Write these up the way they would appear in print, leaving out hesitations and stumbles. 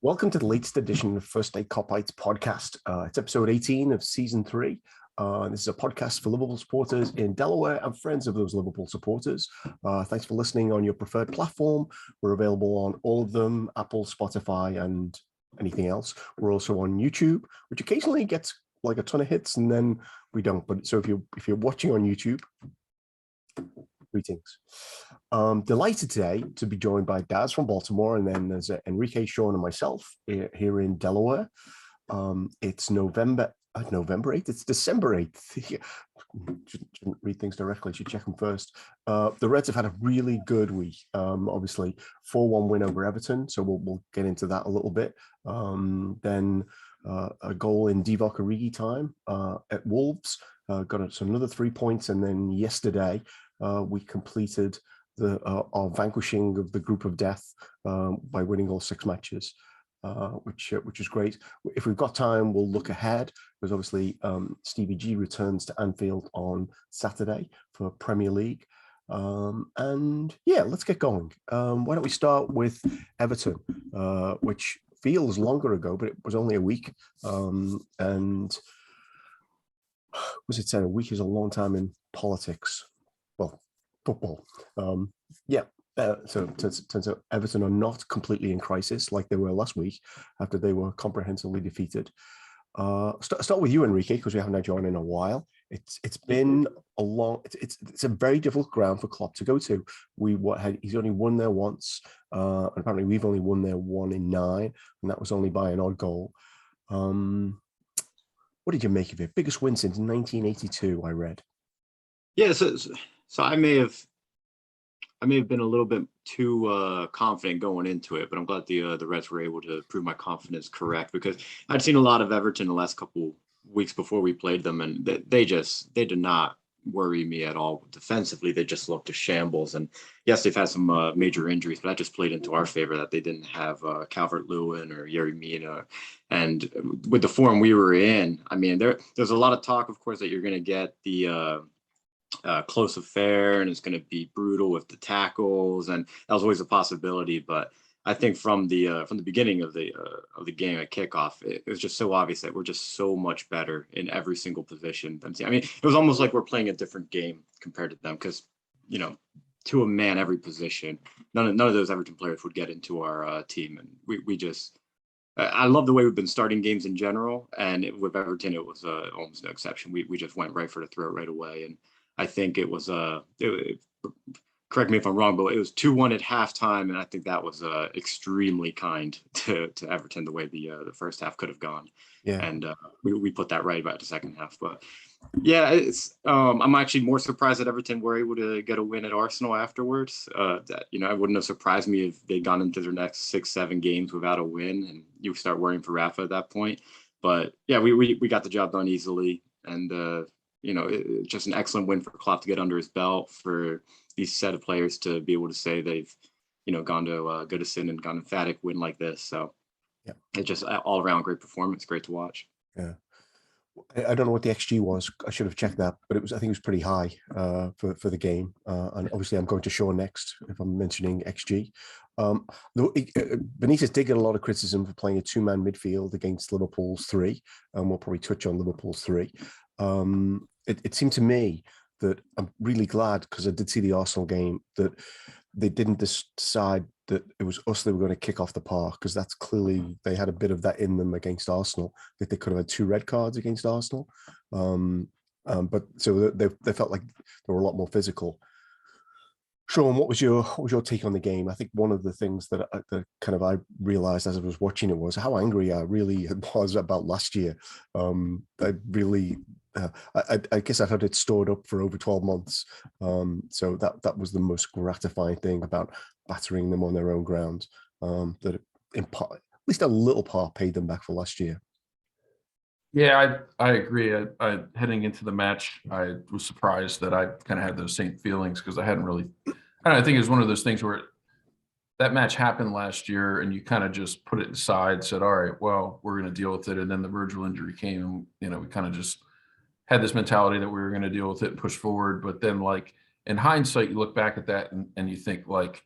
Welcome to the latest edition of First State Kopites podcast. It's episode 18 of season 3. This is a podcast for Liverpool supporters in Delaware and friends of those Liverpool supporters. Thanks for listening on your preferred platform. We're available on all of them, Apple, Spotify, and anything else. We're also on YouTube, which occasionally gets like a ton of hits, and then we don't. But so if you're watching on YouTube, greetings. Delighted today to be joined by Daz from Baltimore, and then there's Enrique, Sean, and myself here in Delaware. It's November 8th. It's December 8th. Shouldn't read things directly. Should check them first. The Reds have had a really good week. Obviously, 4-1 win over Everton, so we'll get into that a little bit. Then a goal in Divock Origi time at Wolves. Got us another 3 points, and then yesterday we completed our vanquishing of the group of death by winning all 6 matches, which is great. If we've got time, we'll look ahead, because obviously Stevie G returns to Anfield on Saturday for Premier League. And yeah, let's get going. Why don't we start with Everton, which feels longer ago, but it was only a week. And was it said a week is a long time in politics? Well, football. So it turns out Everton are not completely in crisis like they were last week after they were comprehensively defeated. Start with you, Enrique, because we haven't had you on in a while. It's been a long. It's a very difficult ground for Klopp to go to. He's only won there once, and apparently we've only won there 1 in 9, and that was only by an odd goal. What did you make of it? Biggest win since 1982, I read. Yeah, so I may have been a little bit too confident going into it, but I'm glad the Reds were able to prove my confidence correct, because I'd seen a lot of Everton the last couple weeks before we played them, and they did not worry me at all defensively. They just looked a shambles, and yes, they've had some major injuries, but that just played into our favor that they didn't have Calvert-Lewin or Yerry Mina. And with the form we were in, I mean, there's a lot of talk, of course, that you're going to get the close affair and it's going to be brutal with the tackles, and that was always a possibility. But I think from the beginning of the game at kickoff, it was just so obvious that we're just so much better in every single position than I mean, it was almost like we're playing a different game compared to them, because to a man every position, none of those Everton players would get into our team, and we just. I love the way we've been starting games in general, and with Everton, it was almost no exception. We just went right for the throat right away, and I think it was correct me if I'm wrong, but it was 2-1 at halftime, and I think that was extremely kind to Everton, the way the first half could have gone. Yeah, and we put that right about the second half. But yeah, it's I'm actually more surprised that Everton were able to get a win at Arsenal afterwards. That it wouldn't have surprised me if they'd gone into their next 6-7 games without a win, and you start worrying for Rafa at that point. But yeah, we got the job done easily, and it's just an excellent win for Klopp to get under his belt, for these set of players to be able to say they've gone to Goodison and got an emphatic win like this. So yeah, it's just all around great performance, great to watch. Yeah, I don't know what the XG was. I should have checked that, but I think it was pretty high for the game. And obviously, I'm going to Sean next if I'm mentioning XG. Benitez did get a lot of criticism for playing a 2-man midfield against Liverpool's 3, and we'll probably touch on Liverpool's 3. It seemed to me that I'm really glad, because I did see the Arsenal game, that they didn't decide that it was us that were going to kick off the park, because that's clearly, they had a bit of that in them against Arsenal, that they could have had 2 red cards against Arsenal. But so they felt like they were a lot more physical. Sean, what was your take on the game? I think one of the things that I realized as I was watching it was how angry I really was about last year. I guess I've had it stored up for over 12 months. So that was the most gratifying thing about battering them on their own ground. That in part, at least a little part, paid them back for last year. Yeah, I agree. I heading into the match, I was surprised that I kind of had those same feelings, because I hadn't really. I think it was one of those things where that match happened last year, and you kind of just put it aside, said, "All right, well, we're going to deal with it." And then the Virgil injury came, and we kind of just had this mentality that we were going to deal with it and push forward. But then, like, in hindsight, you look back at that and you think, like,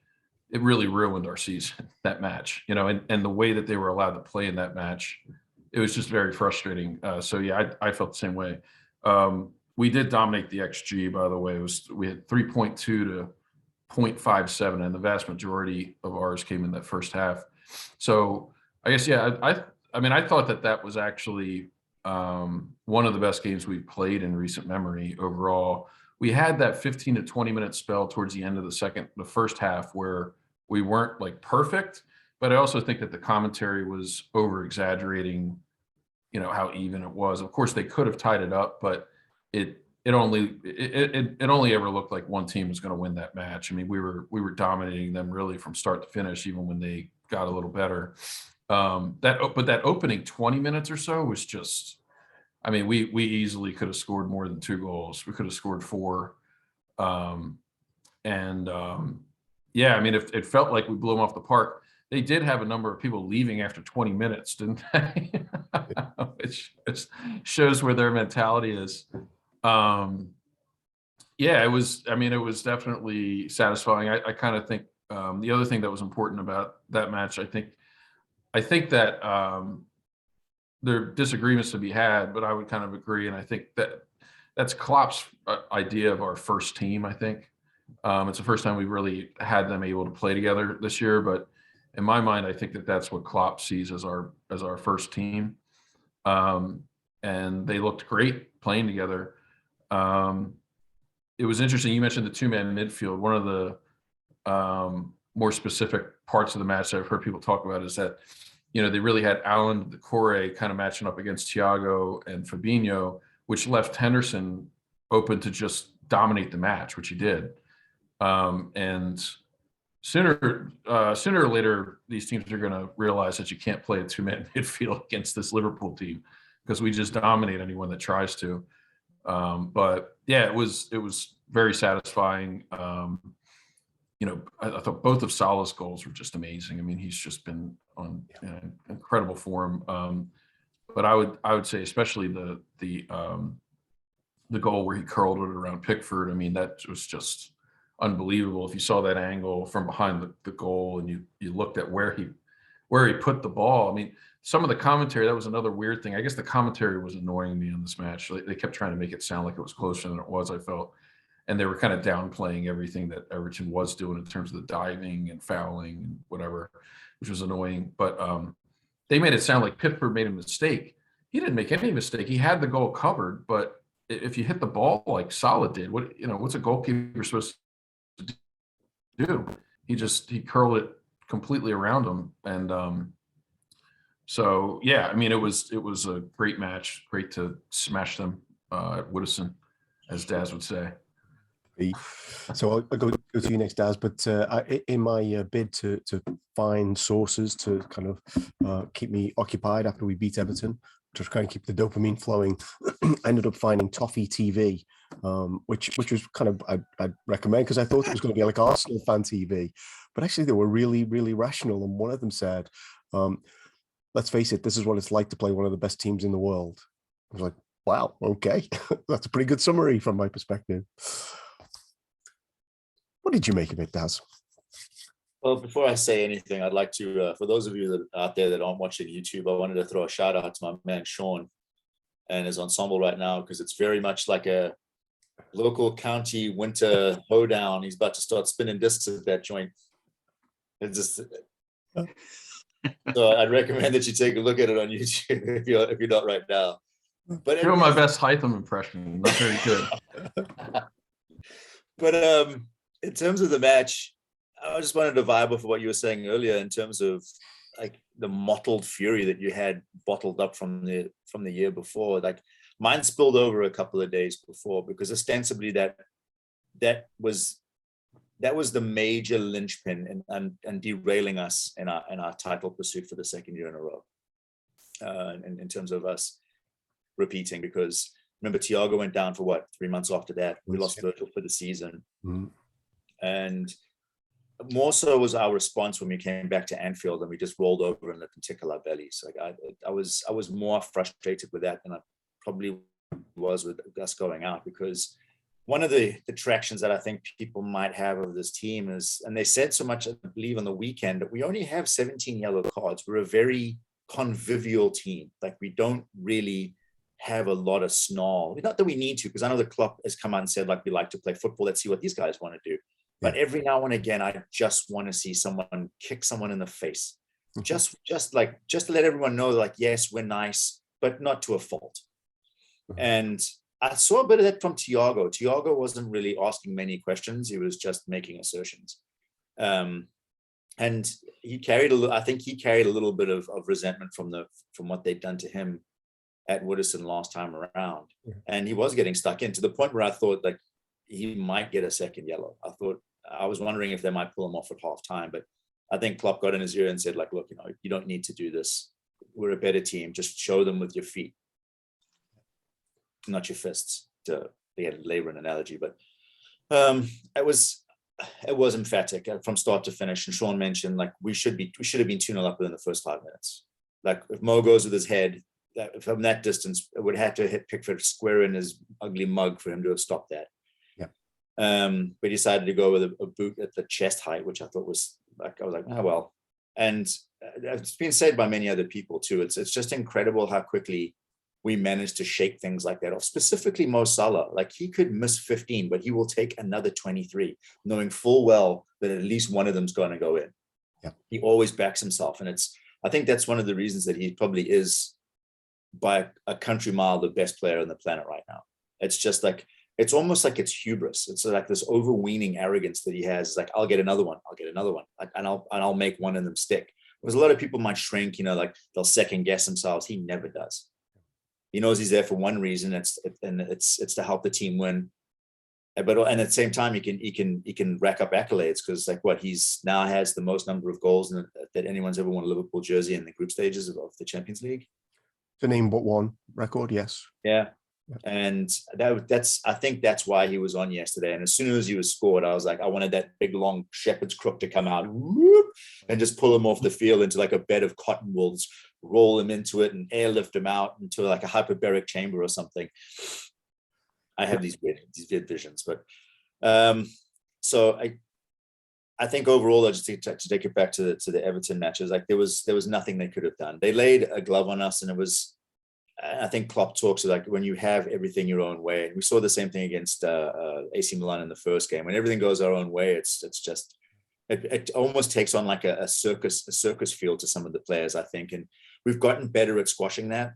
it really ruined our season, that match, and the way that they were allowed to play in that match, it was just very frustrating. So yeah, I felt the same way. We did dominate the XG, by the way. We had 3.2 to 0.57, and the vast majority of ours came in that first half. So I guess, yeah, I mean, I thought that was actually one of the best games we've played in recent memory overall. We had that 15 to 20 minute spell towards the end of the first half where we weren't like perfect, but I also think that the commentary was over exaggerating, how even it was. Of course, they could have tied it up, but it only ever looked like one team was going to win that match. I mean, we were dominating them really from start to finish, even when they got a little better. But that opening 20 minutes or so was just, I mean, we easily could have scored more than 2 goals. We could have scored 4. Yeah, I mean, it felt like we blew them off the park. They did have a number of people leaving after 20 minutes, didn't they? Which shows where their mentality is. Yeah, it was definitely satisfying. I kind of think the other thing that was important about that match, I think that there are disagreements to be had, but I would kind of agree. And I think that's Klopp's idea of our first team. I think it's the first time we've really had them able to play together this year. But in my mind, I think that's what Klopp sees as our first team. And they looked great playing together. It was interesting. You mentioned the 2-man midfield. One of the more specific parts of the match that I've heard people talk about is that, they really had Alan Decore kind of matching up against Thiago and Fabinho, which left Henderson open to just dominate the match, which he did. And sooner or later, these teams are going to realize that you can't play a 2-man midfield against this Liverpool team because we just dominate anyone that tries to. But yeah, it was very satisfying. I thought both of Salah's goals were just amazing. I mean, he's just been on incredible form. But I would say especially the goal where he curled it around Pickford. I mean, that was just unbelievable. If you saw that angle from behind the goal and you looked at where he put the ball. I mean, some of the commentary, that was another weird thing. I guess the commentary was annoying me on this match. They kept trying to make it sound like it was closer than it was, I felt. And they were kind of downplaying everything that Everton was doing in terms of the diving and fouling and whatever, which was annoying. But they made it sound like Pickford made a mistake. He didn't make any mistake. He had the goal covered, but if you hit the ball like Salah did, what's a goalkeeper supposed to do? He curled it completely around him. And so yeah, I mean, it was a great match. Great to smash them at Woodison, as Daz would say. So I'll go to you next, Daz. But in my bid to find sources to kind of keep me occupied after we beat Everton, to kind of keep the dopamine flowing, I ended up finding Toffee TV, which was kind of I'd recommend because I thought it was going to be like Arsenal fan TV, but actually they were really, really rational. And one of them said, "Let's face it, this is what it's like to play one of the best teams in the world." I was like, "Wow, okay, that's a pretty good summary from my perspective." What did you make of it, Daz? Well, before I say anything, I'd like to, for those of you that out there that aren't watching YouTube, I wanted to throw a shout out to my man Sean and his ensemble right now, because it's very much like a local county winter hoedown. He's about to start spinning discs at that joint. It's just so I'd recommend that you take a look at it on YouTube if you're not right now. But doing my best Hytham impression, not very good. But in terms of the match, I just wanted to vibe off of what you were saying earlier in terms of like the mottled fury that you had bottled up from the year before. Like mine spilled over a couple of days before, because ostensibly that was the major linchpin and derailing us in our title pursuit for the second year in a row. In terms of us repeating, because remember Thiago went down for 3 months after that. We lost Virgil for the season. Mm-hmm. And more so was our response when we came back to Anfield and we just rolled over in the particular bellies. Like I was more frustrated with that than I probably was with us going out, because one of the detractions that I think people might have of this team is, and they said so much, I believe, on the weekend, that we only have 17 yellow cards. We're a very convivial team. Like, we don't really have a lot of snarl. Not that we need to, because I know the Klopp has come out and said, like, we like to play football. Let's see what these guys want to do. But every now and again, I just want to see someone kick someone in the face. Just to let everyone know, like, yes, we're nice, but not to a fault. And I saw a bit of that from Thiago. Thiago wasn't really asking many questions. He was just making assertions. And he carried I think he carried a little bit of resentment from what they'd done to him at Woodison last time around. And he was getting stuck in, to the point where I thought, like, he might get a second yellow. I was wondering if they might pull him off at half time, but I think Klopp got in his ear and said, like, look, you don't need to do this. We're a better team. Just show them with your feet, not your fists, to labor an analogy. But it was emphatic from start to finish. And Sean mentioned, like, we should have been 2-0 up within the first 5 minutes. Like, if Mo goes with his head from that distance, it would have to hit Pickford square in his ugly mug for him to have stopped that. But he decided to go with a boot at the chest height, which I thought was, like, I was like, oh well. And it's been said by many other people too. It's just incredible how quickly we managed to shake things like that off. Specifically Mo Salah, like, he could miss 15, but he will take another 23, knowing full well that at least one of them's going to go in. He always backs himself, and I think that's one of the reasons that he probably is, by a country mile, the best player on the planet right now. It's just like, it's almost like it's hubris. It's like this overweening arrogance that he has. It's like, I'll get another one, and I'll make one of them stick. Because a lot of people might shrink, like, they'll second guess themselves. He never does. He knows he's there for one reason. It's to help the team win. But at the same time, he can rack up accolades, because, like, he's now has the most number of goals that anyone's ever worn a Liverpool jersey in the group stages of the Champions League. To name but one record, yes. Yeah. And I think that's why he was on yesterday. And as soon as he was scored, I was like, I wanted that big long shepherd's crook to come out, whoop, and just pull him off the field into like a bed of cotton wool, roll him into it and airlift him out into like a hyperbaric chamber or something. I have these weird visions, but so I think overall, just to take it back to the Everton matches, like, there was nothing they could have done. They laid a glove on us, and it was, I think Klopp talks like, when you have everything your own way, and we saw the same thing against AC Milan in the first game. When everything goes our own way, it's just, it almost takes on like a circus feel to some of the players, I think, and we've gotten better at squashing that.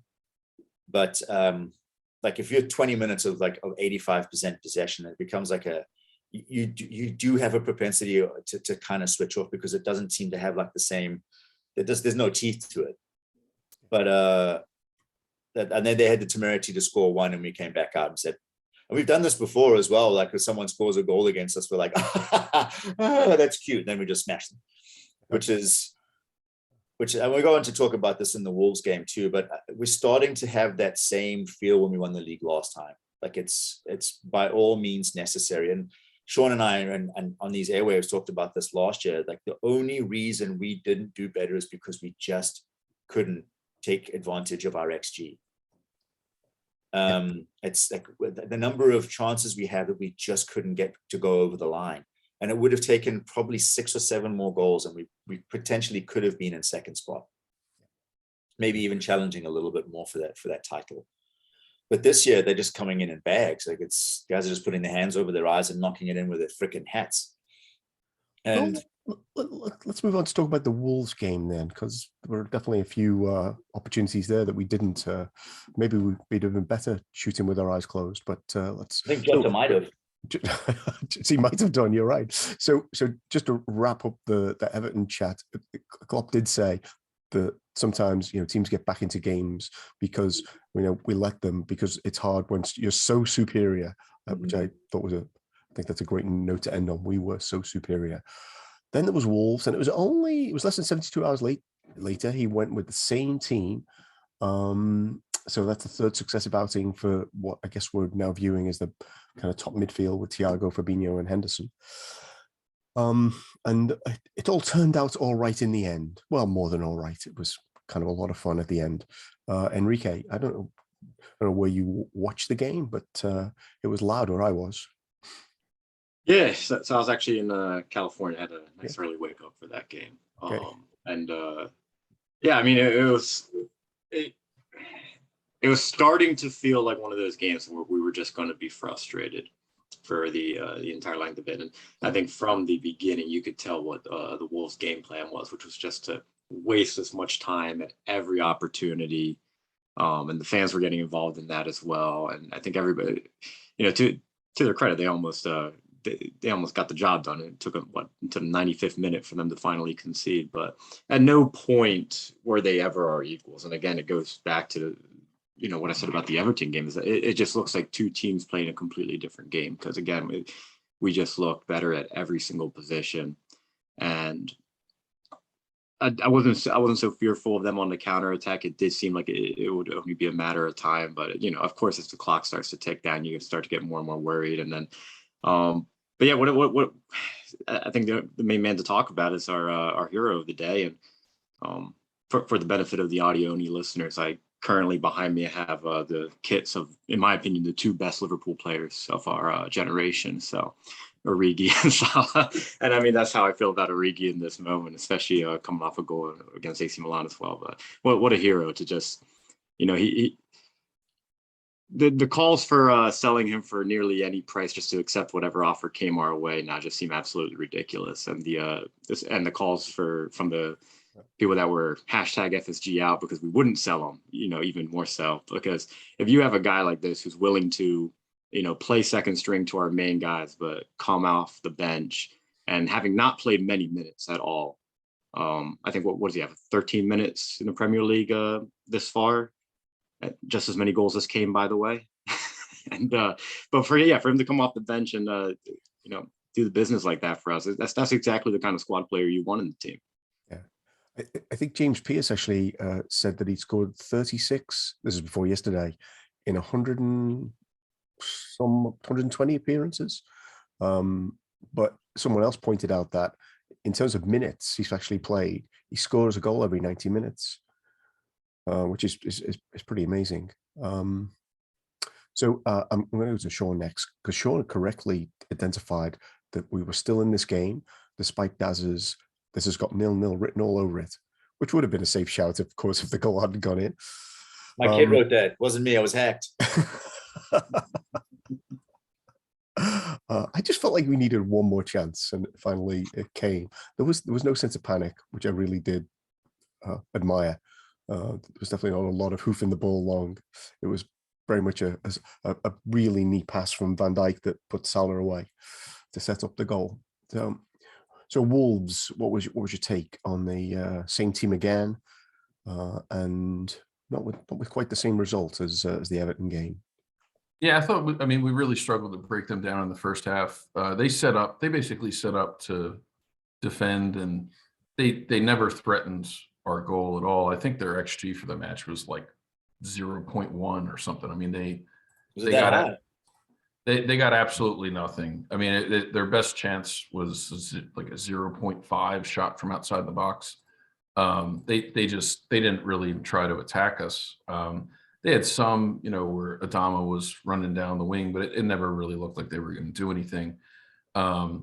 But like, if you're 20 minutes of 85% possession, it becomes like you do have a propensity to kind of switch off, because it doesn't seem to have like the same, there's no teeth to it. But and then they had the temerity to score one, and we came back out and said, and we've done this before as well, like, if someone scores a goal against us, we're like, oh, that's cute, and then we just smash them, which and we're going to talk about this in the Wolves game too, but we're starting to have that same feel when we won the league last time. Like, it's by all means necessary. And Sean and I, and on these airwaves, talked about this last year. Like, the only reason we didn't do better is because we just couldn't take advantage of our XG. It's like the number of chances we had that we just couldn't get to go over the line. And it would have taken probably 6 or 7 more goals, and we potentially could have been in second spot, maybe even challenging a little bit more for that title. But this year, they're just coming in bags. Like, guys are just putting their hands over their eyes and knocking it in with their freaking hats. And let's move on to talk about the Wolves game then, because there were definitely a few opportunities there that we didn't. Maybe we'd have been better shooting with our eyes closed. But let's. I think Jota might have. He might have done. You're right. So just to wrap up the Everton chat, Klopp did say that sometimes teams get back into games because we let them, because it's hard when you're so superior, which I thought I think that's a great note to end on. We were so superior. Then there was Wolves, and it was less than 72 hours later he went with the same team. So that's the third successive outing for what I guess we're now viewing as the kind of top midfield with Thiago, Fabinho, and Henderson. And it all turned out all right in the end. Well, more than all right. It was kind of a lot of fun at the end. Enrique, I don't know where you watched the game, but it was loud where I was. Yeah, so I was actually in California. I had a nice early wake up for that game. Okay. And yeah, I mean, it, it was starting to feel like one of those games where we were just going to be frustrated for the entire length of it. And I think from the beginning, you could tell what the Wolves' game plan was, which was just to waste as much time at every opportunity. And the fans were getting involved in that as well. And I think everybody, to their credit, they almost got the job done. It took them until the 95th minute for them to finally concede. But at no point were they ever our equals. And again, it goes back to what I said about the Everton game is that it just looks like two teams playing a completely different game. Because again, we just looked better at every single position, and I wasn't so fearful of them on the counter attack. It did seem like it would only be a matter of time, but of course, as the clock starts to tick down, you start to get more and more worried. And then, but yeah, what I think the main man to talk about is our hero of the day. And for the benefit of the audio only listeners, I currently behind me have the kits of, in my opinion, the two best Liverpool players of our generation. So Origi and Salah. And I mean, that's how I feel about Origi in this moment, especially coming off a goal against AC Milan as well. But what a hero to just, the calls for selling him for nearly any price just to accept whatever offer came our way now just seem absolutely ridiculous. And the calls from the people that were hashtag FSG out because we wouldn't sell him, even more so, because if you have a guy like this who's willing to play second string to our main guys, but come off the bench and having not played many minutes at all. I think what does he have? 13 minutes in the Premier League this far, just as many goals as Kane, by the way. And but for him to come off the bench and do the business like that for us, that's exactly the kind of squad player you want in the team. Yeah, I think James Pearce actually said that he scored 36. This is before yesterday in 120 appearances. But someone else pointed out that in terms of minutes he's actually played, he scores a goal every 90 minutes, which is pretty amazing. So I'm going to go to Sean next, because Sean correctly identified that we were still in this game, despite Daz's "this has got 0-0" written all over it, which would have been a safe shout, of course, if the goal hadn't gone in. My kid wrote that. It wasn't me. I was hacked. I just felt like we needed one more chance, and finally it came. There was no sense of panic, which I really did admire. There was definitely not a lot of hoofing the ball long. It was very much a really neat pass from Van Dijk that put Salah away to set up the goal. So Wolves, what was your take on the same team again, and not with quite the same result as the Everton game? Yeah, we really struggled to break them down in the first half. They basically set up to defend, and they never threatened our goal at all. I think their XG for the match was like 0.1 or something. I mean, they got absolutely nothing. I mean, their best chance was like a 0.5 shot from outside the box. They didn't really try to attack us. They had some, where Adama was running down the wing, but it never really looked like they were going to do anything. It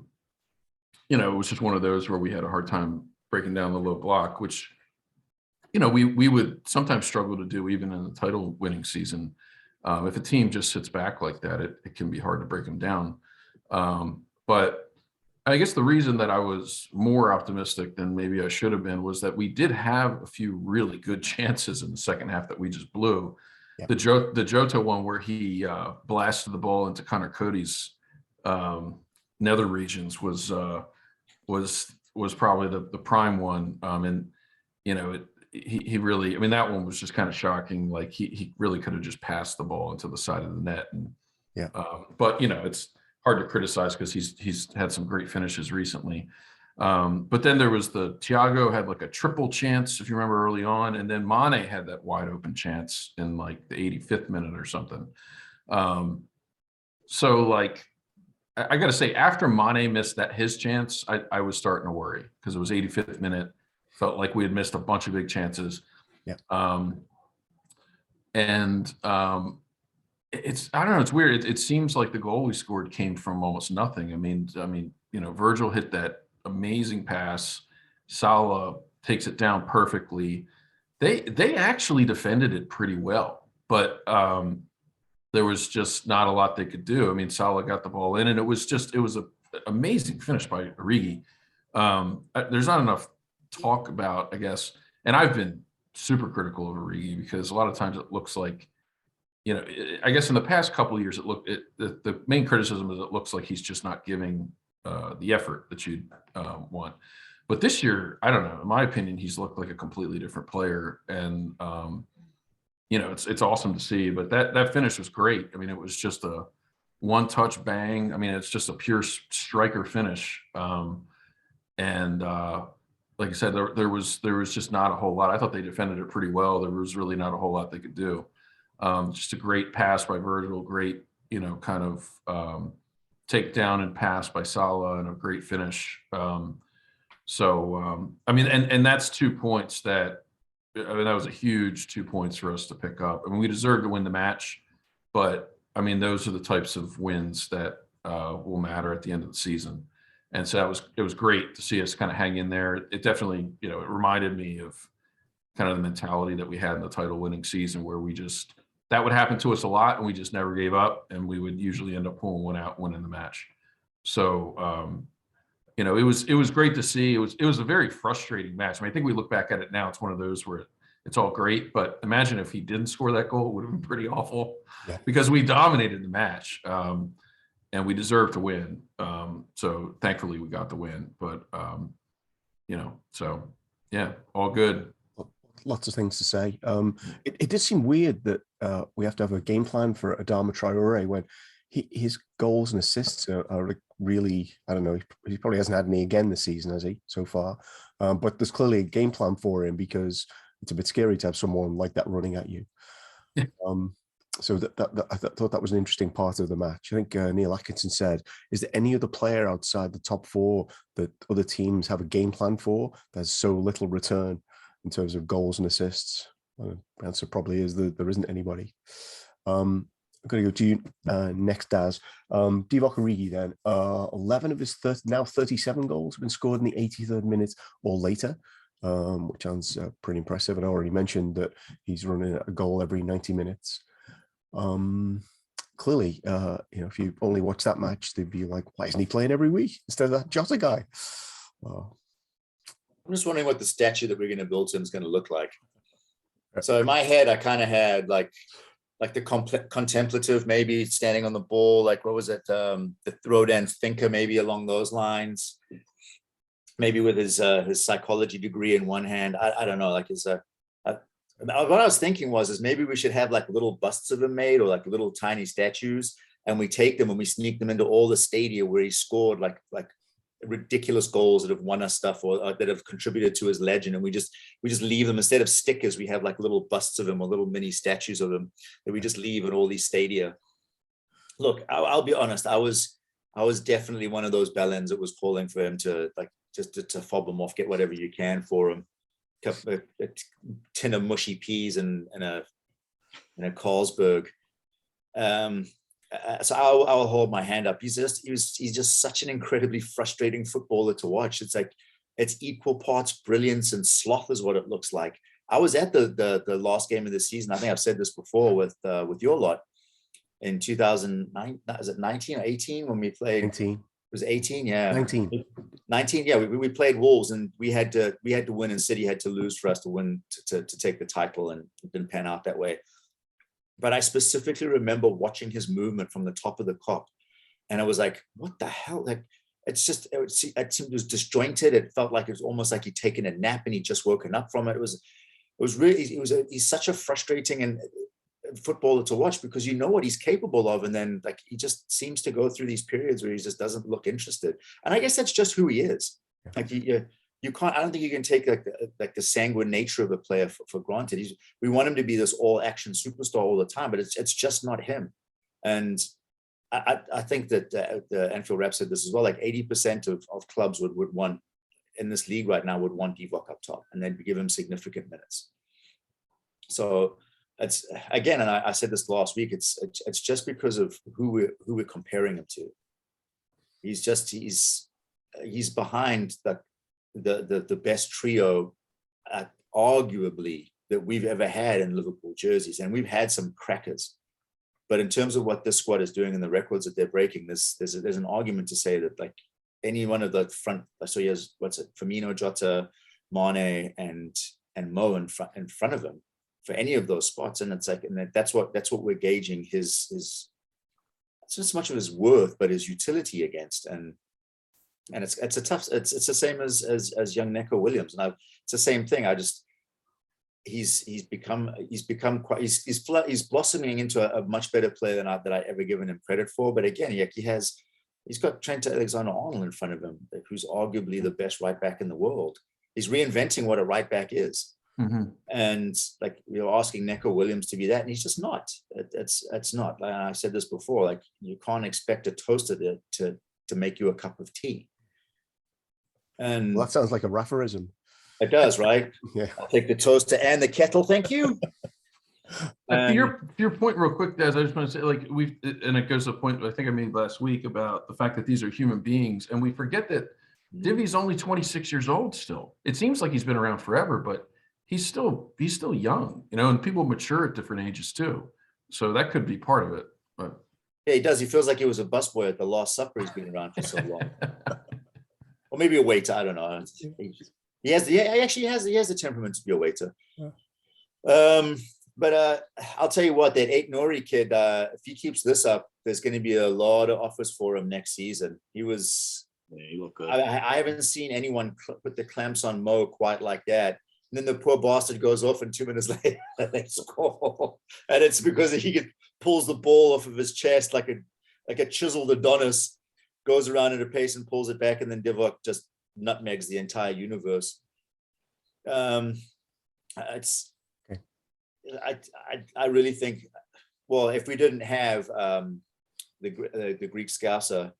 was just one of those where we had a hard time breaking down the low block, which, we would sometimes struggle to do even in the title winning season. If a team just sits back like that, it can be hard to break them down. But I guess the reason that I was more optimistic than maybe I should have been was that we did have a few really good chances in the second half that we just blew. Yeah. The Jota one where he blasted the ball into Connor Cody's nether regions was probably the prime one. And he really, I mean, that one was just kind of shocking. Like he really could have just passed the ball into the side of the net. And yeah, but it's hard to criticize because he's had some great finishes recently. But then there was the Thiago had like a triple chance, if you remember, early on, and then Mane had that wide open chance in like the 85th minute or something. So like I got to say, after Mane missed his chance, I was starting to worry because it was 85th minute. Felt like we had missed a bunch of big chances. Yeah. I don't know. It's weird. It seems like the goal we scored came from almost nothing. I mean, Virgil hit that amazing pass. Salah takes it down perfectly. They actually defended it pretty well, but there was just not a lot they could do. I mean, Salah got the ball in, and it was an amazing finish by Origi. There's not enough talk about, I guess, and I've been super critical of Origi because a lot of times it looks like, I guess in the past couple of years, the main criticism is it looks like he's just not giving the effort that you'd want. But this year, I don't know. In my opinion, he's looked like a completely different player, and it's awesome to see. But that finish was great. I mean, it was just a one-touch bang. I mean, it's just a pure striker finish. And like I said, there was just not a whole lot. I thought they defended it pretty well. There was really not a whole lot they could do. Just a great pass by Virgil, great, kind of take down and pass by Salah, and a great finish. I mean, and that's 2 points that was a huge 2 points for us to pick up. I mean, we deserved to win the match, but I mean, those are the types of wins that will matter at the end of the season. And so it was great to see us kind of hang in there. It definitely, it reminded me of kind of the mentality that we had in the title winning season, where that would happen to us a lot, and we just never gave up, and we would usually end up pulling one out, winning the match. So, it was great to see. It was a very frustrating match. I mean, I think we look back at it now, it's one of those where it's all great, but imagine if he didn't score that goal, it would have been pretty awful. Yeah. Because we dominated the match, and we deserved to win. So thankfully we got the win, but so yeah, all good. Lots of things to say. It did seem weird that we have to have a game plan for Adama Traore when his goals and assists are like really, I don't know, he probably hasn't had any again this season, has he, so far? But there's clearly a game plan for him, because it's a bit scary to have someone like that running at you. Yeah. So I thought that was an interesting part of the match. I think Neil Atkinson said, is there any other player outside the top four that other teams have a game plan for there's so little return in terms of goals and assists? The answer probably is that there isn't anybody. I'm going to go to you next, Daz. Divock Origi then. 11 of his now 37 goals have been scored in the 83rd minute or later, which sounds pretty impressive. And I already mentioned that he's running a goal every 90 minutes. Clearly, if you only watch that match, they'd be like, why isn't he playing every week instead of that Jota guy? I'm just wondering what the statue that we're going to build to him is going to look like. So in my head, I kind of had like the contemplative, maybe standing on the ball, like what was it? The Rodin thinker, maybe along those lines. Maybe with his psychology degree in one hand. I don't know, like what I was thinking is maybe we should have like little busts of him made, or like little tiny statues, and we take them and we sneak them into all the stadia where he scored like ridiculous goals that have won us stuff, or that have contributed to his legend, and we just leave them. Instead of stickers, we have like little busts of him or little mini statues of him that we just leave in all these stadia. Look, I'll be honest, I was definitely one of those bellends that was calling for him to like just to fob him off, get whatever you can for him. A tin of mushy peas and a Carlsberg. So I'll hold my hand up. He's just such an incredibly frustrating footballer to watch. It's like it's equal parts brilliance and sloth is what it looks like. I was at the last game of the season. I think I've said this before with your lot in 2009. Was it 19 or 18 when we played? 19. It was 18, yeah. 19. Yeah, we played Wolves, and we had to win, and City had to lose for us to win to take the title, and it didn't pan out that way. But I specifically remember watching his movement from the top of the Kop, and I was like, "What the hell?" Like, it seemed it was disjointed. It felt like it was almost like he'd taken a nap and he'd just woken up from it. He's such a frustrating and footballer to watch, because you know what he's capable of, and then like he just seems to go through these periods where he just doesn't look interested. And I guess that's just who he is. Like you can't. I don't think you can take like the sanguine nature of a player for granted. We want him to be this all action superstar all the time, but it's just not him. And I think that the Anfield Rep said this as well. Like 80% of clubs would want in this league right now would want Divock up top, and then give him significant minutes. So it's again, and I said this last week. It's just because of who we're comparing him to. He's behind the best trio, arguably, that we've ever had in Liverpool jerseys, and we've had some crackers. But in terms of what this squad is doing and the records that they're breaking, there's an argument to say that like any one of the front, so he has Firmino, Jota, Mane, and Mo in front of him for any of those spots, and it's like, and that's what we're gauging his it's not so much of his worth, but his utility against, and it's the same as young Neco Williams, and it's the same thing. He's blossoming into a much better player than I ever given him credit for. But again, he's got Trent Alexander-Arnold in front of him, who's arguably the best right back in the world. He's reinventing what a right back is. Mm-hmm. And like you're asking Neco Williams to be that, and he's just not. It's not. Like I said this before, like you can't expect a toaster to make you a cup of tea. And Well, that sounds like a Rapharism. It does, right? Yeah. I'll take the toaster and the kettle, thank you. To your point real quick, Des, I just want to say, like, and it goes to the point I think I made last week about the fact that these are human beings, and we forget that Divy's only 26 years old still. It seems like he's been around forever, but he's still young, and people mature at different ages too. So that could be part of it. But yeah, he does. He feels like he was a busboy at the Last Supper. He's been around for so long. Or maybe a waiter, I don't know. He actually has the temperament to be a waiter. Yeah. But I'll tell you what, that 8 Nori kid, if he keeps this up, there's going to be a lot of offers for him next season. He looked good. I haven't seen anyone put the clamps on Mo quite like that. And then the poor bastard goes off, and 2 minutes later they score. And it's because he pulls the ball off of his chest like a chiseled Adonis, goes around at a pace and pulls it back, and then Divock just nutmegs the entire universe. It's okay. I really think, well, if we didn't have the Greek Scouser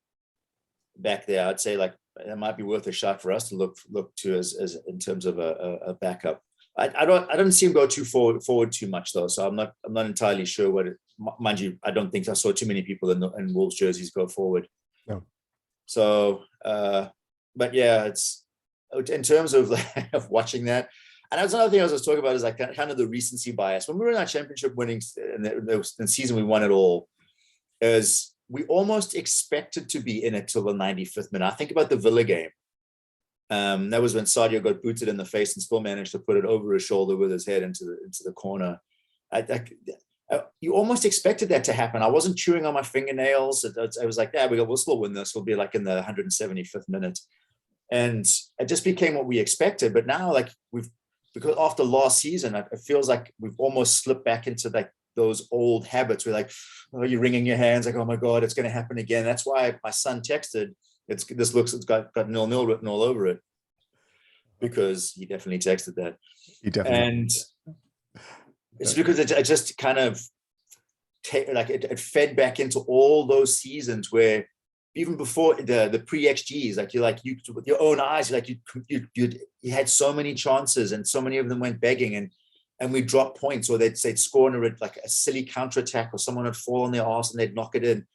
back there, I'd say like it might be worth a shot for us to look to as in terms of a backup. I don't see him go too forward too much though, so I'm not entirely sure what it. Mind you, I don't think I saw too many people in Wolves jerseys go forward. No. So, but yeah, it's in terms of watching that. And that's another thing I was talking about is like kind of the recency bias. When we were in our championship winnings in the season we won it all, is we almost expected to be in it till the 95th minute. I think about the Villa game. That was when Sadio got booted in the face and still managed to put it over his shoulder with his head into the corner. You almost expected that to happen. I wasn't chewing on my fingernails. I was like, yeah, we'll still win this. We'll be like in the 175th minute. And it just became what we expected. But now, like because after last season, it feels like we've almost slipped back into like those old habits. We're like, oh, you're wringing your hands, like, oh my God, it's going to happen again. That's why my son texted, it's got 0-0 written all over it, because he definitely texted that. He definitely. And it's because it just kind of it fed back into all those seasons where even before the pre-XGs, you with your own eyes, you had so many chances and so many of them went begging, and we dropped points, or they'd score in a silly counterattack, or someone would fall on their arse and they'd knock it in.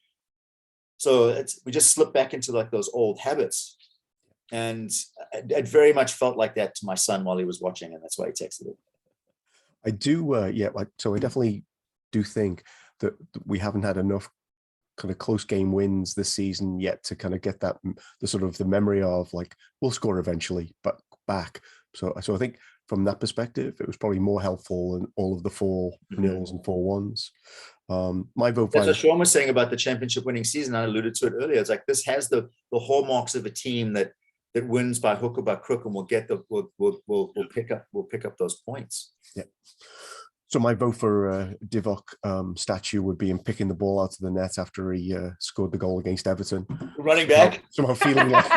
So we just slipped back into like those old habits, and it very much felt like that to my son while he was watching, and that's why he texted it. I do, so I definitely do think that we haven't had enough kind of close game wins this season yet to kind of get that the memory of like we'll score eventually, but back. So I think from that perspective, it was probably more helpful than all of the 4-0s and 4-1s. My vote. That's what Sean was saying about the championship winning season. I alluded to it earlier. It's like this has the hallmarks of a team that wins by hook or by crook, and we'll pick up those points. Yeah. So my vote for Divock statue would be him picking the ball out of the net after he scored the goal against Everton. Running back. Somehow feeling like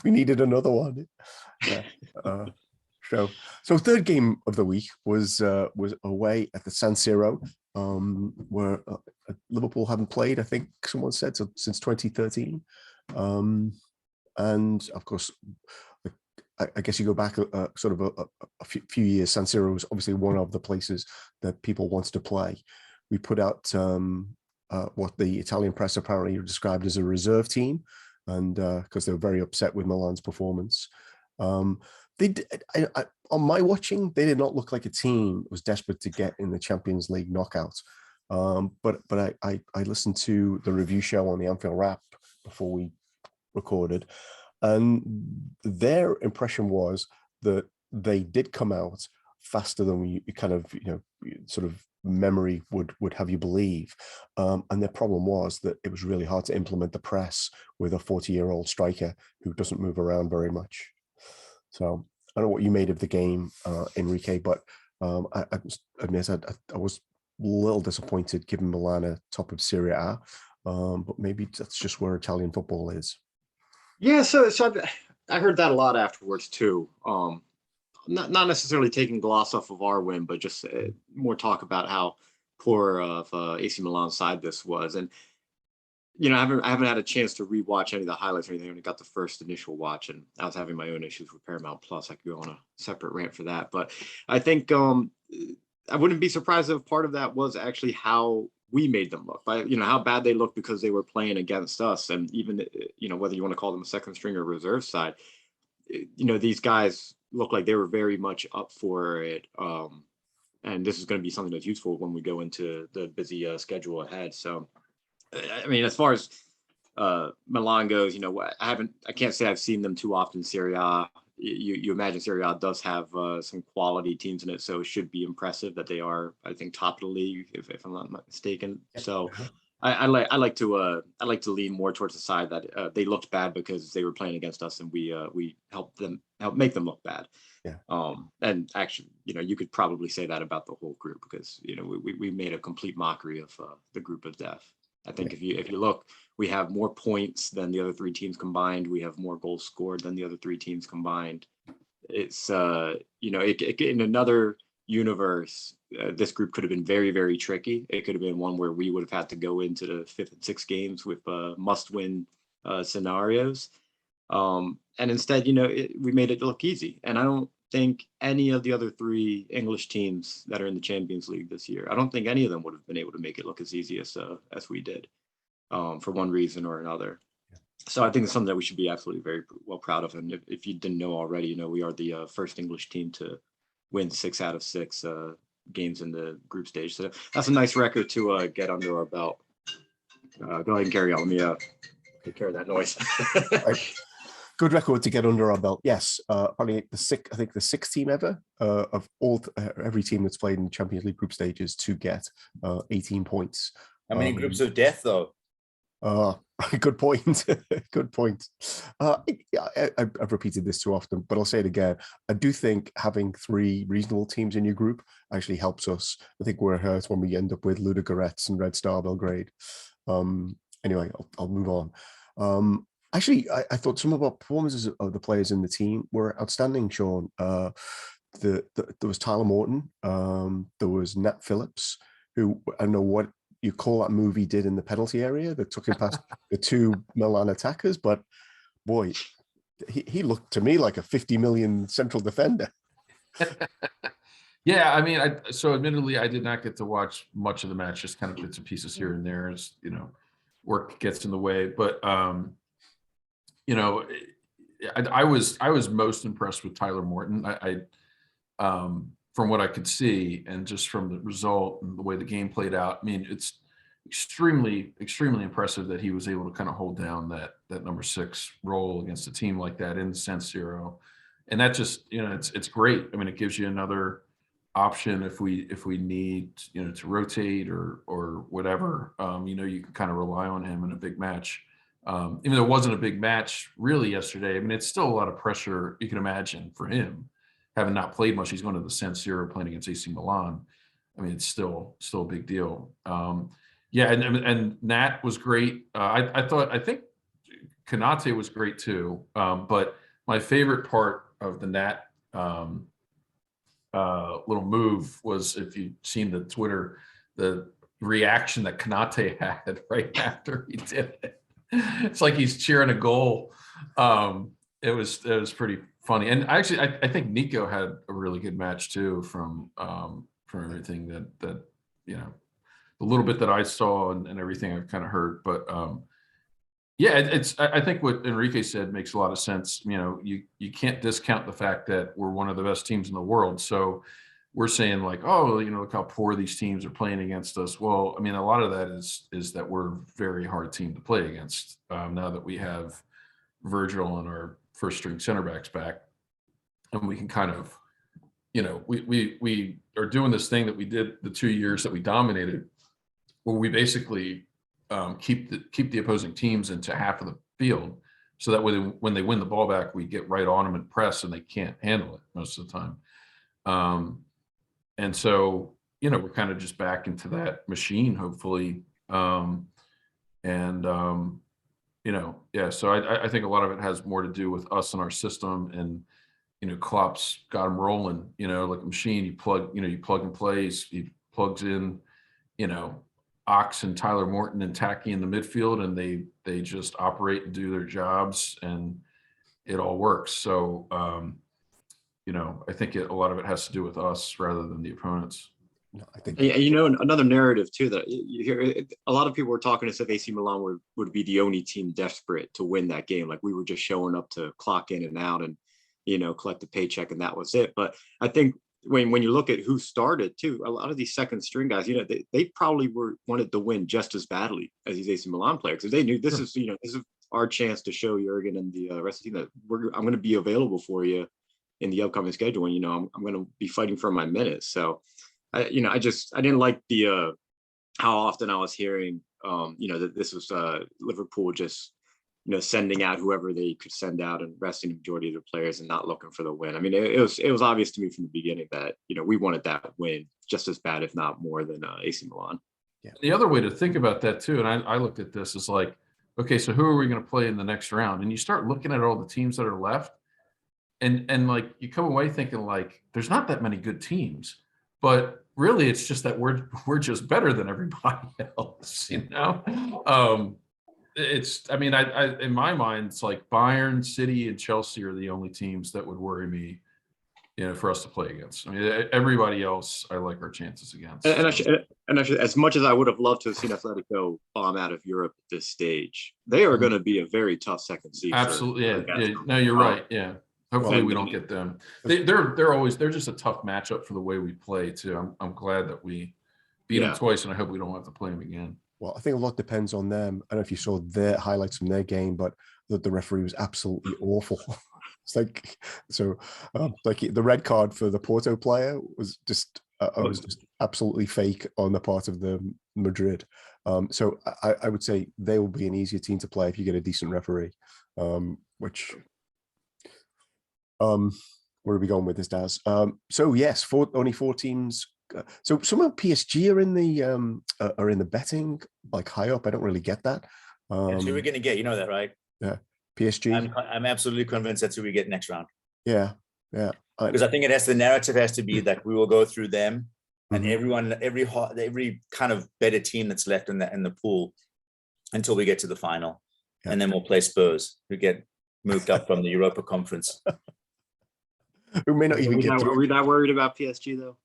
we needed another one. Yeah. So third game of the week was away at the San Siro, where Liverpool haven't played, I think someone said, since 2013. And of course, I guess you go back sort of a few years. San Siro was obviously one of the places that people wanted to play. We put out what the Italian press apparently described as a reserve team, and because they were very upset with Milan's performance. On my watching, they did not look like a team that was desperate to get in the Champions League knockout. But I listened to the review show on the Anfield Wrap before we recorded, and their impression was that they did come out faster than we kind of, sort of memory would have you believe. And their problem was that it was really hard to implement the press with a 40-year-old striker who doesn't move around very much. So I don't know what you made of the game, Enrique, but I admit I was a little disappointed given Milan a top of Serie A, but maybe that's just where Italian football is. Yeah, so I heard that a lot afterwards too. Not necessarily taking gloss off of our win, but just more talk about how poor of AC Milan's side this was. And I haven't had a chance to rewatch any of the highlights or anything. I only got the first initial watch, and I was having my own issues with Paramount Plus. I could go on a separate rant for that, but I think I wouldn't be surprised if part of that was actually how we made them look, by how bad they looked because they were playing against us, and even whether you want to call them a second string or reserve side, these guys look like they were very much up for it, and this is going to be something that's useful when we go into the busy schedule ahead. So, I mean, as far as Milan goes, I can't say I've seen them too often in Serie A. You imagine Serie A does have some quality teams in it, so it should be impressive that they are, I think, top of the league, if I'm not mistaken. So I like to lean more towards the side that they looked bad because they were playing against us, and we help make them look bad. Yeah. And actually, you could probably say that about the whole group, because we made a complete mockery of the group of death. I think if you look, we have more points than the other three teams combined. We have more goals scored than the other three teams combined. It's in another universe, this group could have been very, very tricky. It could have been one where we would have had to go into the 5th and 6th games with must-win scenarios. And instead, we made it look easy. And I don't think any of the other three English teams that are in the Champions League this year, I don't think any of them would have been able to make it look as easy as we did, for one reason or another. So I think it's something that we should be absolutely very well proud of. And if you didn't know already, we are the first English team to win 6 out of 6 games in the group stage. So that's a nice record to get under our belt. Go ahead and carry on. Let me take care of that noise. Good record to get under our belt. Yes, probably the 6th team ever of every team that's played in Champions League group stages to get 18 points. How many groups of death, though? Good point. Good point. I've repeated this too often, but I'll say it again. I do think having 3 reasonable teams in your group actually helps us. I think we're hurt when we end up with Ludogorets and Red Star Belgrade. Anyway, I'll move on. Actually, I thought some of our performances of the players in the team were outstanding, Sean. There was Tyler Morton. There was Nat Phillips, who I don't know what you call that move he did in the penalty area that took him past the 2 Milan attackers, but boy, he looked to me like a 50 million central defender. Yeah, I mean, so admittedly, I did not get to watch much of the match, just kind of bits and pieces here and there, as work gets in the way. But I was most impressed with Tyler Morton. I from what I could see, and just from the result and the way the game played out, I mean, it's extremely, extremely impressive that he was able to kind of hold down that number 6 role against a team like that in San Siro. And that just, it's great. I mean, it gives you another option if we need, to rotate or whatever. You can kind of rely on him in a big match. Even though it wasn't a big match really yesterday, I mean, it's still a lot of pressure you can imagine for him, having not played much. He's going to the San Siro playing against AC Milan. I mean, it's still a big deal. Yeah, and Nat was great. I think Konate was great too. But my favorite part of the Nat little move was, if you've seen the Twitter, the reaction that Konate had right after he did it. It's like he's cheering a goal. it was pretty funny. And actually, I think Nico had a really good match too from everything that you know, the little bit that I saw and everything I've kind of heard. But yeah, I think what Enrique said makes a lot of sense. You know, you can't discount the fact that we're one of the best teams in the world. So we're saying like, oh, you know, look how poor these teams are playing against us. Well, I mean, a lot of that is that we're a very hard team to play against now that we have Virgil and our first string center backs back, and we can kind of, you know, we are doing this thing that we did the 2 years that we dominated, where we basically keep the opposing teams into half of the field, so that when they win the ball back, we get right on them and press, and they can't handle it most of the time. And so, you know, we're kind of just back into that machine, hopefully. You know, yeah, so I think a lot of it has more to do with us and our system, and, you know, Klopp's got them rolling, you know, like a machine. You plug and plays, he plugs in, you know, Ox and Tyler Morton and Tacky in the midfield, and they just operate and do their jobs, and it all works. So, you know, I think a lot of it has to do with us rather than the opponents. No, I think, And, you know, another narrative too that you hear, a lot of people were talking as if AC Milan would be the only team desperate to win that game. Like we were just showing up to clock in and out and, you know, collect a paycheck, and that was it. But I think when you look at who started too, a lot of these second string guys, you know, they probably wanted to win just as badly as these AC Milan players, because they knew this is, you know, this is our chance to show Jurgen and the rest of the team that I'm going to be available for you in the upcoming schedule, and, you know, I'm going to be fighting for my minutes. So I didn't like the how often I was hearing you know, that this was Liverpool just, you know, sending out whoever they could send out and resting the majority of the players and not looking for the win. I mean, it was obvious to me from the beginning that, you know, we wanted that win just as bad, if not more, than AC Milan. Yeah. The other way to think about that too, and I looked at this as like, okay, so who are we going to play in the next round? And you start looking at all the teams that are left, and like you come away thinking like there's not that many good teams, but really it's just that we're just better than everybody else, you know. I mean, I in my mind, it's like Bayern, City, and Chelsea are the only teams that would worry me, you know, for us to play against. I mean, everybody else, I like our chances against. And I should, as much as I would have loved to have seen Atletico bomb out of Europe at this stage, they are going to be a very tough second seed. Absolutely, yeah. No, you're right. Yeah, hopefully we don't get them. They're just a tough matchup for the way we play too. I'm glad that we beat them twice, and I hope we don't have to play them again. well, I think a lot depends on them. I don't know if you saw their highlights from their game, but the referee was absolutely awful. It's like, so like the red card for the Porto player was just absolutely fake on the part of the Madrid. So I would say they will be an easier team to play if you get a decent referee. Which where are we going with this, Daz? So yes, only 4 teams. So some of PSG are in the betting, like high up. I don't really get that. That's who we're going to get. You know that, right? Yeah, PSG. I'm absolutely convinced that's who we get next round. Yeah. Because I think the narrative has to be that we will go through them, and every kind of better team that's left in the pool until we get to the final, and then we'll play Spurs, who get moved up from the Europa Conference. Who may not even get through. Are we that worried about PSG though?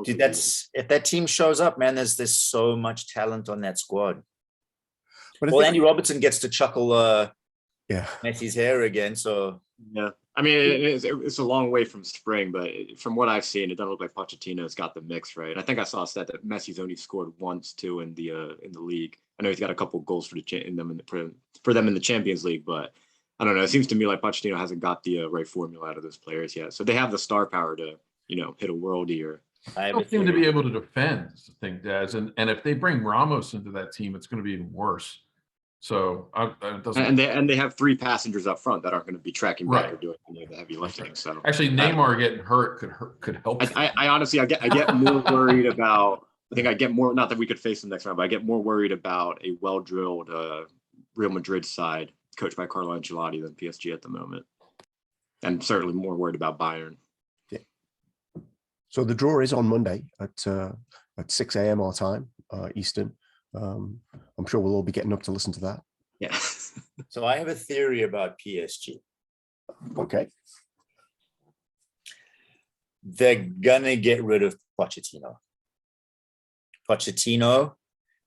Dude, if that team shows up, man, there's so much talent on that squad. But Andy Robertson gets to chuckle Messi's hair again. So yeah, I mean, it's a long way from spring, but from what I've seen, it doesn't look like Pochettino's got the mix right. I think I saw a stat that Messi's only scored once too in the league. I know he's got a couple of goals for them in the Champions League, but I don't know. It seems to me like Pochettino hasn't got the right formula out of those players yet. So they have the star power to, hit a worldie. Or I don't seem to be able to defend, is the thing, Daz. And if they bring Ramos into that team, it's going to be even worse. So it doesn't. And they have 3 passengers up front that aren't going to be tracking back or doing any of the heavy lifting. So actually, Neymar getting hurt could help. I honestly, I get more worried about. I think I get more. Not that we could face them next round, but I get more worried about a well-drilled Real Madrid side coached by Carlo Ancelotti than PSG at the moment, and certainly more worried about Bayern. Yeah. So the draw is on Monday at 6 a.m. our time, Eastern. I'm sure we'll all be getting up to listen to that. Yeah. So I have a theory about PSG. Okay. They're gonna get rid of Pochettino. Pochettino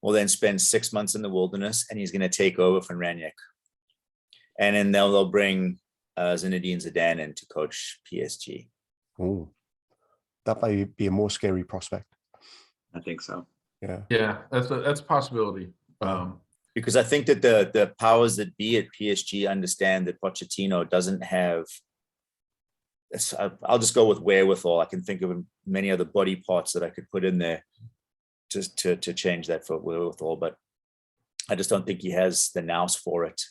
will then spend 6 months in the wilderness, and he's going to take over from Ranić. And then they'll bring Zinedine Zidane in to coach PSG. Oh, that might be a more scary prospect. I think so. Yeah. Yeah, that's a possibility. Because I think that the powers that be at PSG understand that Pochettino doesn't have. I'll just go with wherewithal. I can think of many other body parts that I could put in there to change that for wherewithal, but I just don't think he has the nous for it.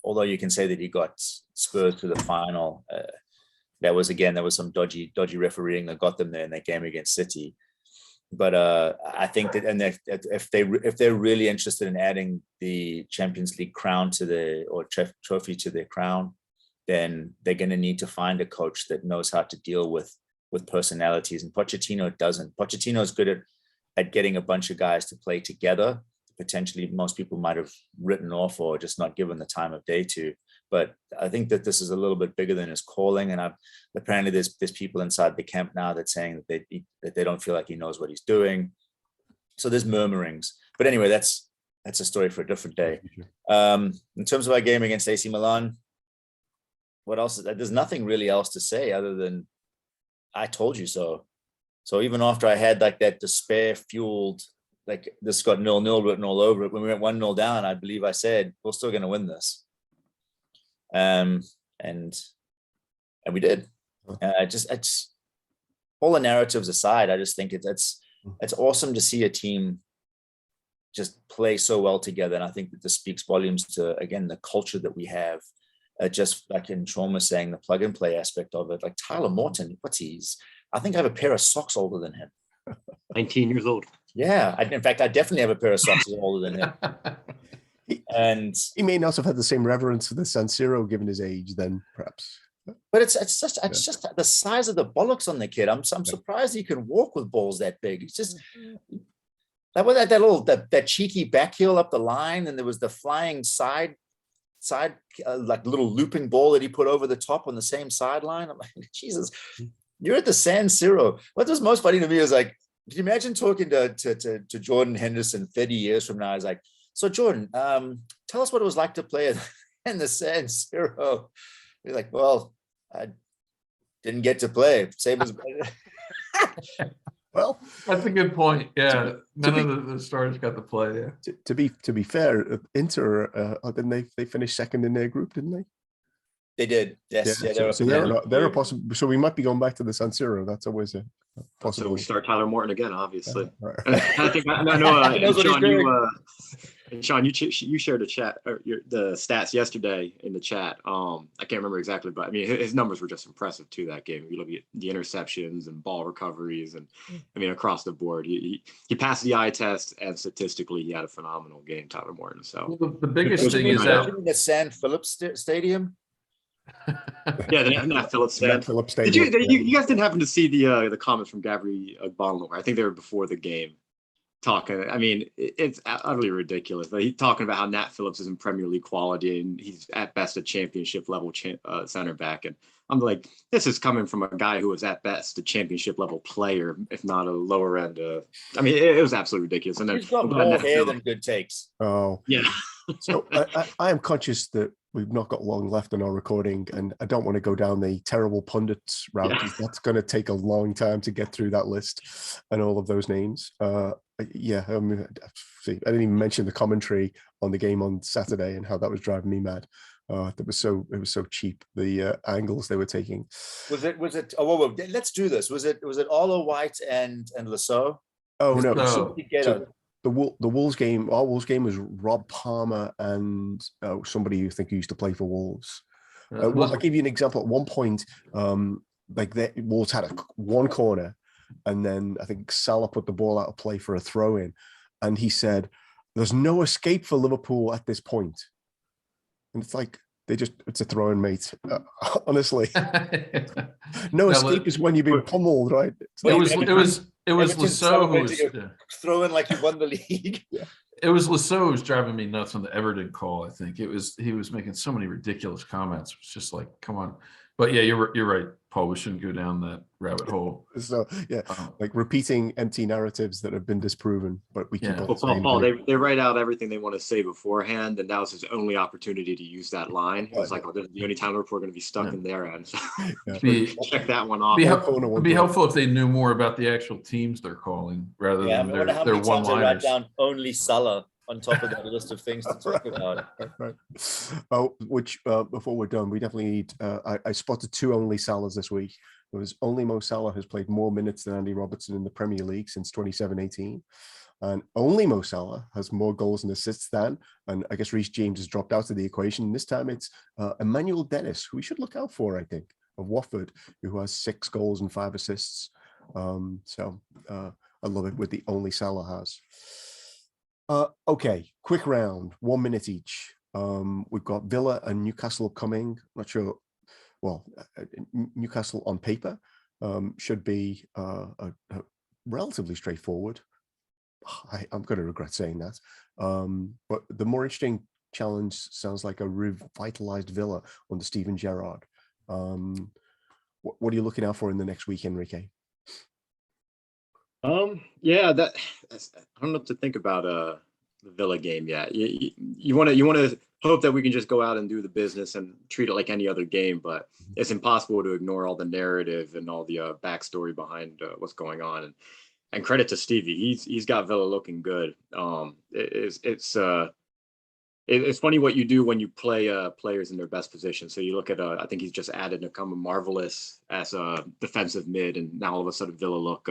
Although you can say that he got Spurs to the final. There was some dodgy refereeing that got them there in that game against City. But I think that, and if they're really interested in adding the Champions League crown trophy to their crown, then they're going to need to find a coach that knows how to deal with personalities. And Pochettino doesn't. Pochettino is good at getting a bunch of guys to play together. Potentially, most people might have written off or just not given the time of day to. But I think that this is a little bit bigger than his calling. And apparently there's people inside the camp now that's saying that they don't feel like he knows what he's doing. So there's murmurings. But anyway, that's a story for a different day. In terms of our game against AC Milan, what else? There's nothing really else to say other than I told you so. So even after I had like that despair-fueled, like this got 0-0 written all over it, when we went 1-0 down, I believe I said, we're still going to win this. And we did. It's all the narratives aside, I just think it's awesome to see a team just play so well together. And I think that this speaks volumes to, again, the culture that we have. Just like in Trauma saying, the plug and play aspect of it. Like Tyler Morton, I think I have a pair of socks older than him. 19 years old. Yeah. In fact, I definitely have a pair of socks older than him. And he may not have had the same reverence for the San Siro given his age then, perhaps. But it's just the size of the bollocks on the kid. I'm surprised he can walk with balls that big. It's just that cheeky back heel up the line, and there was the flying side like little looping ball that he put over the top on the same sideline. I'm like, Jesus, you're at the San Siro. What was most funny to me is like, can you imagine talking to Jordan Henderson 30 years from now? He's like, so Jordan, tell us what it was like to play in the San Siro. He's like, well, I didn't get to play. Same as. Well, that's a good point. Yeah, none of the stars got to play. Yeah. To be fair, Inter didn't they finish second in their group? Didn't they? They did. Yes. Yeah, they're a possible. So we might be going back to the San Siro. That's always a possible. So we start Tyler Morton again, obviously. Yeah, right. I think I know. Sean, you shared the chat or the stats yesterday in the chat. I can't remember exactly, but I mean his numbers were just impressive too that game. If you look at the interceptions and ball recoveries, and I mean across the board, he passed the eye test, and statistically he had a phenomenal game, Tyler Morton. So well, the biggest thing is that the San Phillips Stadium. Yeah, the Nat Phillips Stadium. You guys didn't happen to see the comments from Gabri Bonlower? I think they were before the game. Talking, I mean, it's utterly ridiculous. But he's talking about how Nat Phillips isn't Premier League quality, and he's at best a championship level center back. And I'm like, this is coming from a guy who was at best a championship level player, if not a lower end. I mean, it was absolutely ridiculous. And then he's got more hair than good takes. Oh, yeah. So I am conscious that we've not got long left in our recording, and I don't want to go down the terrible pundits route. Yeah. That's going to take a long time to get through that list and all of those names. Yeah, I didn't even mention the commentary on the game on Saturday and how that was driving me mad. It was so cheap, the angles they were taking. Was it? Oh, well, let's do this. Was it Arlo White and Lasso? Oh no. So the Wolves game. Our Wolves game was Rob Palmer and somebody who used to play for Wolves. I'll give you an example. At one point, Wolves had one corner, and then I think Salah put the ball out of play for a throw in, and he said, "There's no escape for Liverpool at this point." And it's like it's a throw in, mate. Honestly, no escape is when you've been pummeled, right? It was Lasso who was throwing like he won the league. It was Lasso was driving me nuts on the Everton call. I think he was making so many ridiculous comments. It's just like, come on. But yeah, you're right, Paul. We shouldn't go down that rabbit hole. So yeah, like repeating empty narratives that have been disproven, but we keep Yeah. on Well, saying Paul, they write out everything they want to say beforehand, and that was his only opportunity to use that line. It was like, oh, this is the only time we're going to be stuck in their end. So check that one off. It'd be helpful if they knew more about the actual teams they're calling rather than I wonder how their many times they write one-liners. down only Salah on top of that list of things to talk about. Right. Oh, which before we're done, we definitely need. I spotted 2 only Salahs this week. It was only Mo Salah has played more minutes than Andy Robertson in the Premier League since 27-18. And only Mo Salah has more goals and assists than, and I guess Reece James has dropped out of the equation. This time it's Emmanuel Dennis, who we should look out for, I think, of Watford, who has 6 goals and 5 assists. So I love it with the only Salah has. Okay, quick round, 1 minute each. We've got Villa and Newcastle coming. Not sure. Well, Newcastle on paper should be relatively straightforward. I'm going to regret saying that. But the more interesting challenge sounds like a revitalized Villa under Steven Gerrard. What are you looking out for in the next week, Enrique? Yeah, I don't know what to think about the Villa game yet. You want to hope that we can just go out and do the business and treat it like any other game, but it's impossible to ignore all the narrative and all the backstory behind what's going on. And credit to Stevie, he's got Villa looking good. It's funny what you do when you play players in their best position. So you look at I think he's just added Nakamba Marvelous as a defensive mid, and now all of a sudden Villa look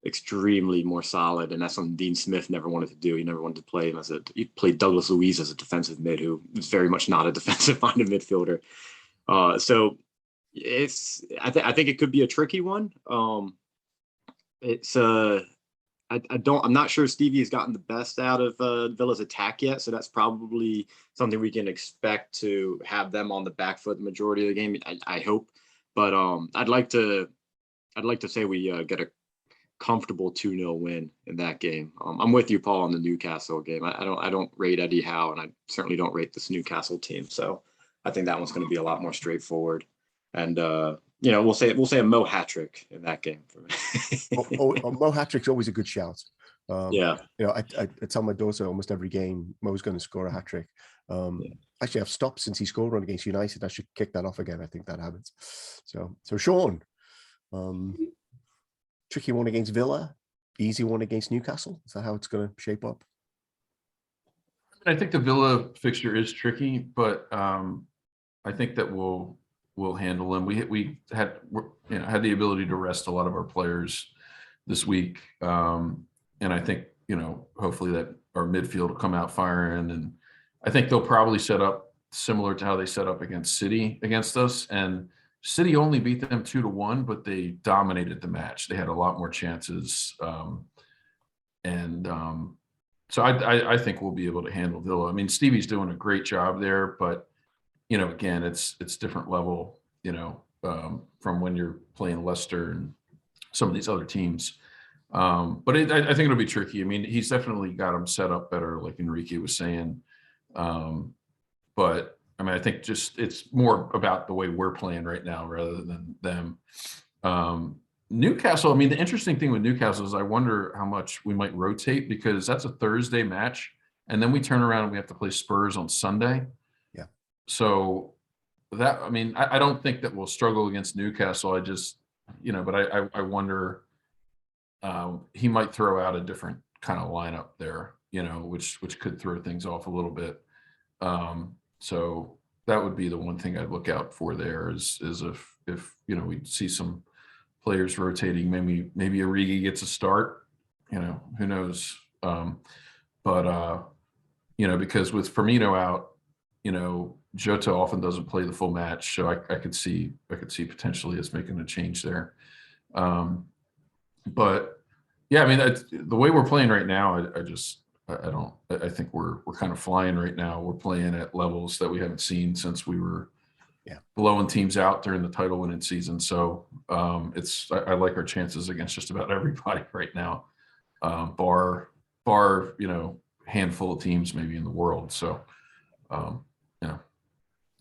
extremely more solid, and that's something Dean Smith never wanted to do. He never wanted to play him he played Douglas Luiz as a defensive mid, who is very much not a defensive-minded midfielder. So I think it could be a tricky one. I'm not sure Stevie has gotten the best out of Villa's attack yet, so that's probably something we can expect to have them on the back foot the majority of the game. I hope, but I'd like to say we get a comfortable 2-0 win in that game. I'm with you, Paul, on the Newcastle game. I don't rate Eddie Howe, and I certainly don't rate this Newcastle team. So I think that one's going to be a lot more straightforward. And we'll say a Mo hat-trick in that game for me. Mo hat-trick's always a good shout. Yeah. I tell my daughter almost every game Mo's going to score a hat-trick. Actually, I've stopped since he scored one against United. I should kick that off again. I think that happens. So Sean, tricky one against Villa, easy one against Newcastle. Is that how it's going to shape up? I think the Villa fixture is tricky, but I think that we'll handle them. We had the ability to rest a lot of our players this week, and I think hopefully that our midfield will come out firing, and I think they'll probably set up similar to how they set up against City against us. And City only beat them 2-1, but they dominated the match. They had a lot more chances. So I think we'll be able to handle Villa. I mean, Stevie's doing a great job there, but, again, it's different level, from when you're playing Leicester and some of these other teams. But I think it'll be tricky. I mean, he's definitely got them set up better, like Enrique was saying. But I mean, I think it's more about the way we're playing right now rather than them. Newcastle, I mean, the interesting thing with Newcastle is I wonder how much we might rotate, because that's a Thursday match, and then we turn around and we have to play Spurs on Sunday. Yeah. So I don't think that we'll struggle against Newcastle. I just, but I wonder he might throw out a different kind of lineup there, which could throw things off a little bit. So that would be the one thing I'd look out for there is if we see some players rotating, maybe Origi gets a start, who knows? Because with Firmino out, Jota often doesn't play the full match, so I could see potentially us making a change there. But yeah, I mean, the way we're playing right now, I think we're kind of flying right now. We're playing at levels that we haven't seen since we were blowing teams out during the title winning season. So I like our chances against just about everybody right now, bar handful of teams maybe in the world. So,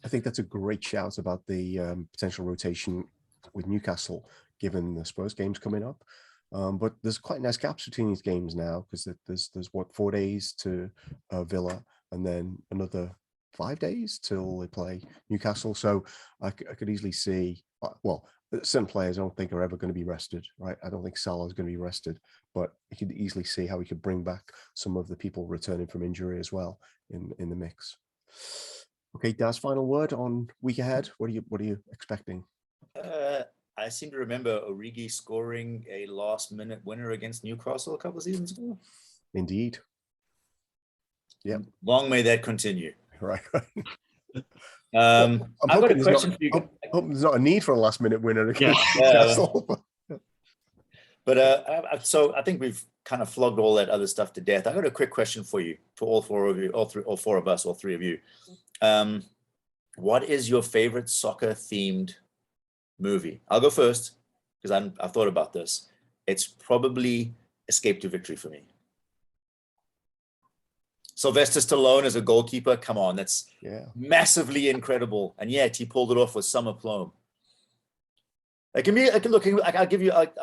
I think that's a great shout about the potential rotation with Newcastle, given the Spurs games coming up. But there's quite nice gaps between these games now, because there's what, 4 days to Villa, and then another 5 days till they play Newcastle. So I could easily see, well, certain players I don't think are ever going to be rested, right? I don't think Salah is going to be rested, but you could easily see how we could bring back some of the people returning from injury as well in the mix. Okay, Daz, final word on week ahead. What are you expecting? I seem to remember Origi scoring a last-minute winner against Newcastle a couple of seasons ago. Indeed. Yeah. Long may that continue. Right. I'm I've got a question for you. Hope there's not a need for a last-minute winner against Newcastle. But so I think we've kind of flogged all that other stuff to death. I got a quick question for you, for all four of you, all four of us, all three of you. What is your favorite soccer-themed movie? I'll go first because I've thought about this. It's probably Escape to Victory for me. Sylvester Stallone as a goalkeeper, come on, that's massively incredible, and yet he pulled it off with some aplomb. It can be. I'll give you like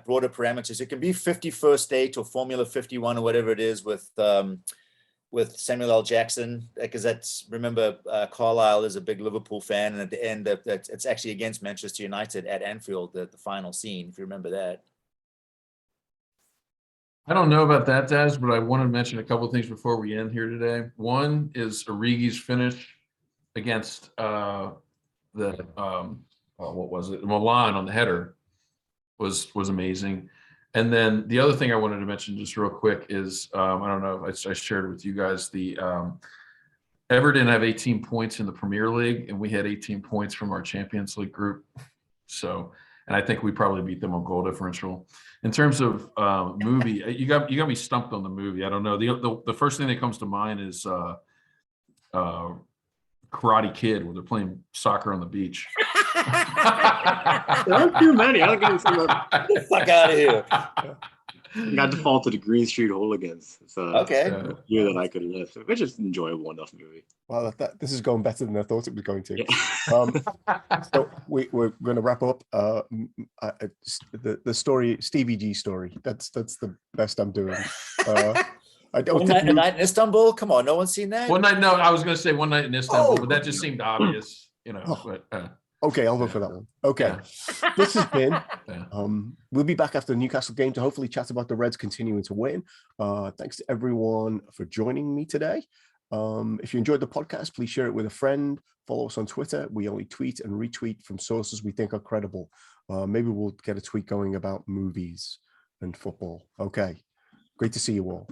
broader parameters. It can be 50 First State or Formula 51 or whatever it is with Samuel L. Jackson, because that's, remember, Carlisle is a big Liverpool fan, and at the end, it's actually against Manchester United at Anfield, the final scene, if you remember that. I don't know about that, Daz, but I want to mention a couple of things before we end here today. One is Origi's finish against what was it? Milan on the header was amazing. And then the other thing I wanted to mention just real quick is, I don't know if I shared it with you guys, the Everton have 18 points in the Premier League, and we had 18 points from our Champions League group. So, and I think we probably beat them on goal differential. In terms of movie, you got me stumped on the movie. I don't know. The first thing that comes to mind is Karate Kid, where they're playing soccer on the beach. There aren't too many. I don't get some. Get the fuck out of here. Got default to the Green Street Hooligans. It's okay. a year that I could list. It's just an enjoyable enough movie. Well, this is going better than I thought it was going to. Yeah. So we're going to wrap up. The story, Stevie G story. That's the best I'm doing. I don't One night in Istanbul. Come on, no one's seen that. One night. No, I was going to say One Night in Istanbul, but that just seemed obvious, you know. But, okay, I'll vote for that one. Okay, this has been. We'll be back after the Newcastle game to hopefully chat about the Reds continuing to win. Thanks to everyone for joining me today. If you enjoyed the podcast, please share it with a friend. Follow us on Twitter. We only tweet and retweet from sources we think are credible. Maybe we'll get a tweet going about movies and football. Okay, great to see you all.